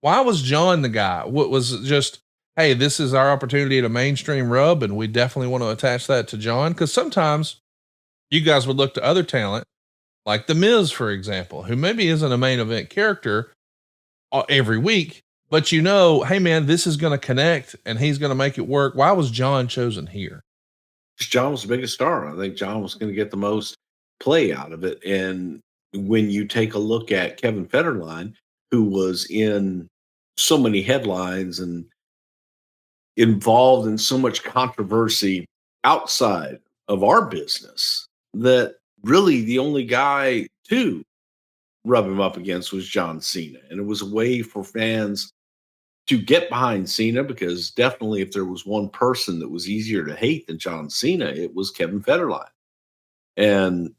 Why was John the guy? What was it just, hey, this is our opportunity at a mainstream rub, and we definitely want to attach that to John? Because sometimes you guys would look to other talent, like The Miz, for example, who maybe isn't a main event character every week, but hey, man, this is going to connect and he's going to make it work. Why was John chosen here? John was the biggest star. I think John was going to get the most play out of it. And when you take a look at Kevin Federline, who was in so many headlines and involved in so much controversy outside of our business, that really the only guy to rub him up against was John Cena. And it was a way for fans to get behind Cena, because definitely if there was one person that was easier to hate than John Cena, it was Kevin Federline. And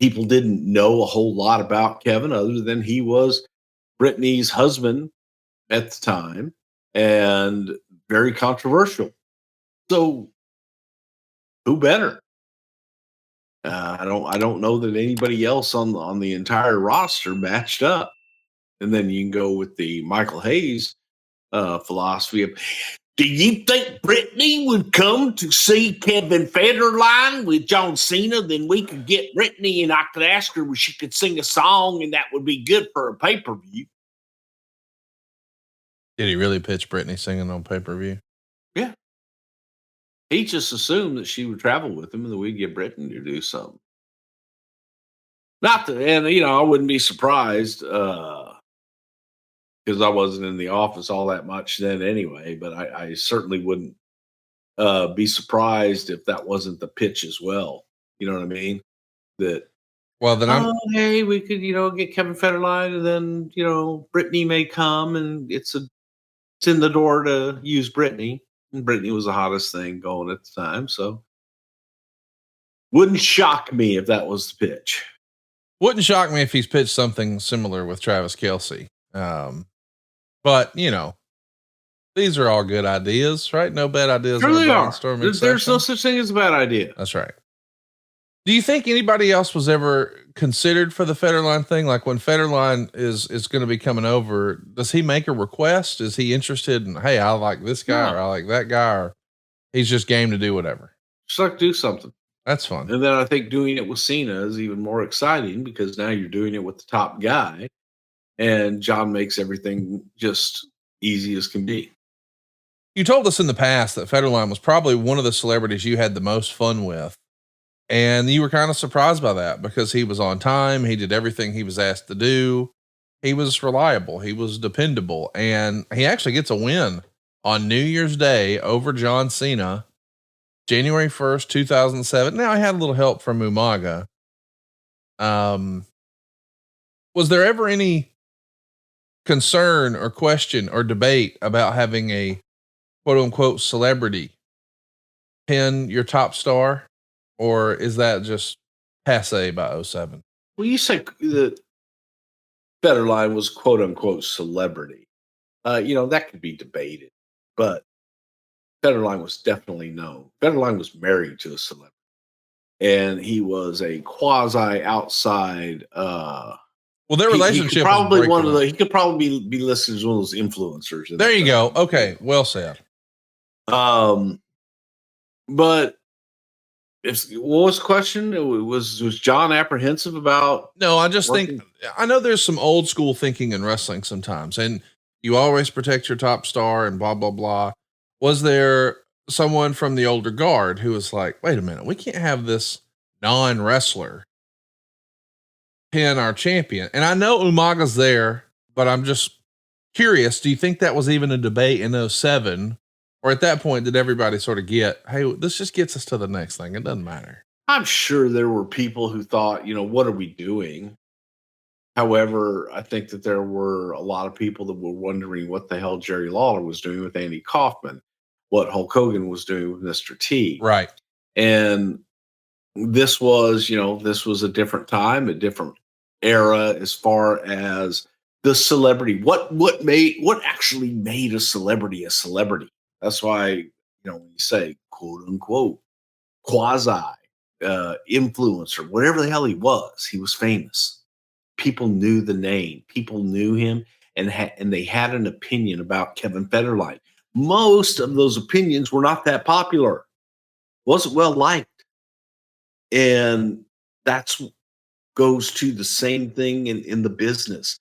people didn't know a whole lot about Kevin other than he was Britney's husband at the time and very controversial. So who better? I don't know that anybody else on the entire roster matched up. And then you can go with the Michael Hayes philosophy of, do you think Britney would come to see Kevin Federline with John Cena? Then we could get Britney and I could ask her if she could sing a song, and that would be good for a pay-per-view. Did he really pitch Britney singing on pay-per-view? Yeah. He just assumed that she would travel with him and that we'd get Britney to do something. Not that, and I wouldn't be surprised, because I wasn't in the office all that much then anyway, but I certainly wouldn't be surprised if that wasn't the pitch as well. You know what I mean? That, well, then hey, we could, get Kevin Federline, and then, Britney may come, and it's in the door to use Britney. And Britney was the hottest thing going at the time. So wouldn't shock me if that was the pitch. Wouldn't shock me if he's pitched something similar with Travis Kelce. But these are all good ideas, right? No bad ideas. Sure they are. There's no such thing as a bad idea. That's right. Do you think anybody else was ever considered for the Federline thing? Like when Federline is going to be coming over, does he make a request? Is he interested in, hey, I like this guy or I like that guy, or he's just game to do whatever? Just like do something. That's fun. And then I think doing it with Cena is even more exciting, because now you're doing it with the top guy, and John makes everything just easy as can be. You told us in the past that Federline was probably one of the celebrities you had the most fun with. And you were kind of surprised by that because he was on time. He did everything he was asked to do. He was reliable. He was dependable. And he actually gets a win on New Year's Day over John Cena, January 1st, 2007. Now, I had a little help from Umaga. Was there ever any concern or question or debate about having a quote unquote celebrity pin your top star? Or is that just passe by 2007? Well, you said that Federline was quote unquote celebrity. That could be debated, but Federline was definitely known. Federline was married to a celebrity, and he was a quasi outside. Well, their relationship he could probably be listed as one of those influencers. There you go. Okay, well said. But what was the question? Was John apprehensive about? No, I just think, I know there's some old school thinking in wrestling sometimes, and you always protect your top star and blah, blah, blah. Was there someone from the older guard who was like, wait a minute, we can't have this non-wrestler pin our champion? And I know Umaga's there, but I'm just curious. Do you think that was even a debate in 2007? Or at that point, did everybody sort of get, hey, this just gets us to the next thing? It doesn't matter. I'm sure there were people who thought, what are we doing? However, I think that there were a lot of people that were wondering what the hell Jerry Lawler was doing with Andy Kaufman, what Hulk Hogan was doing with Mr. T. Right. And this was a different time, a different era as far as the celebrity. What actually made a celebrity a celebrity? That's why, when you say quote unquote quasi influencer, whatever the hell he was famous. People knew the name, people knew him, and they had an opinion about Kevin Federline. Most of those opinions were not that popular, wasn't well liked. And that's goes to the same thing in the business.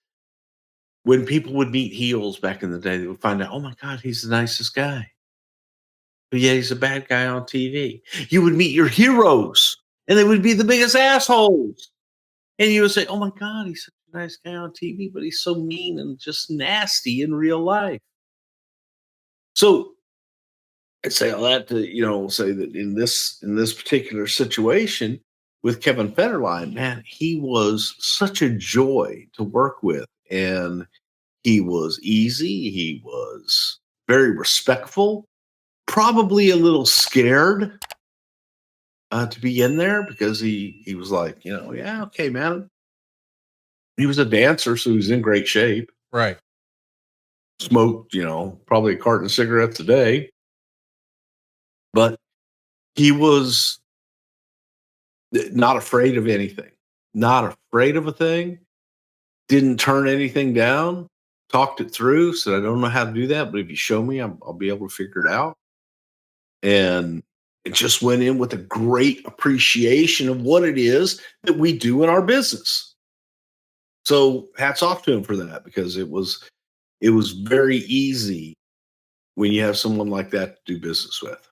When people would meet heels back in the day, they would find out, oh my God, he's the nicest guy. But yeah, he's a bad guy on TV. You would meet your heroes, and they would be the biggest assholes. And you would say, oh my God, he's such a nice guy on TV, but he's so mean and just nasty in real life. So I say all that to, say that in this particular situation with Kevin Federline, man, he was such a joy to work with. And he was easy. He was very respectful, probably a little scared to be in there because he was like, yeah, okay, man. He was a dancer, so he was in great shape. Right. Smoked, probably a carton of cigarettes a day. But he was not afraid of anything, not afraid of a thing, didn't turn anything down, talked it through, said, I don't know how to do that, but if you show me, I'll be able to figure it out. And it just went in with a great appreciation of what it is that we do in our business. So hats off to him for that, because it was very easy when you have someone like that to do business with.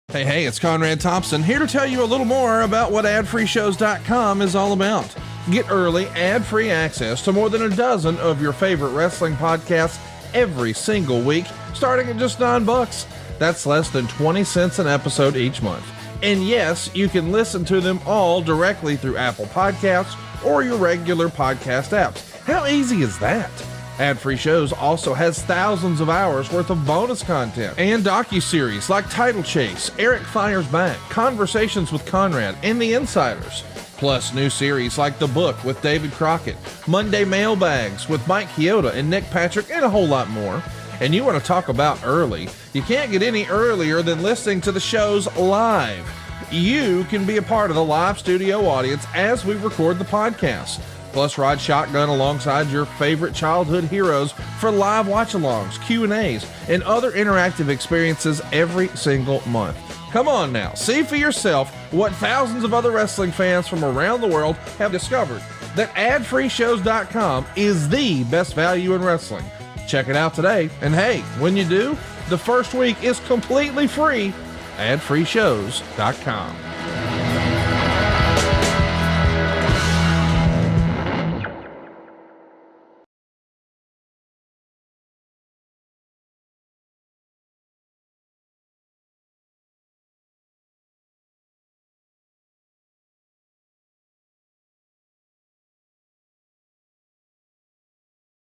Hey, it's Conrad Thompson here to tell you a little more about what adfreeshows.com is all about. Get early, ad-free access to more than a dozen of your favorite wrestling podcasts every single week, starting at just $9. That's less than 20 cents an episode each month. And yes, you can listen to them all directly through Apple Podcasts or your regular podcast apps. How easy is that? Ad-Free Shows also has thousands of hours worth of bonus content and docuseries like Title Chase, Eric Fires Back, Conversations with Conrad, and The Insiders. Plus new series like The Book with David Crockett, Monday Mailbags with Mike Chioda and Nick Patrick, and a whole lot more. And you want to talk about early? You can't get any earlier than listening to the shows live. You can be a part of the live studio audience as we record the podcast. Plus, ride shotgun alongside your favorite childhood heroes for live watch-alongs, Q&As, and other interactive experiences every single month. Come on now, see for yourself what thousands of other wrestling fans from around the world have discovered, that adfreeshows.com is the best value in wrestling. Check it out today, and hey, when you do, the first week is completely free. adfreeshows.com.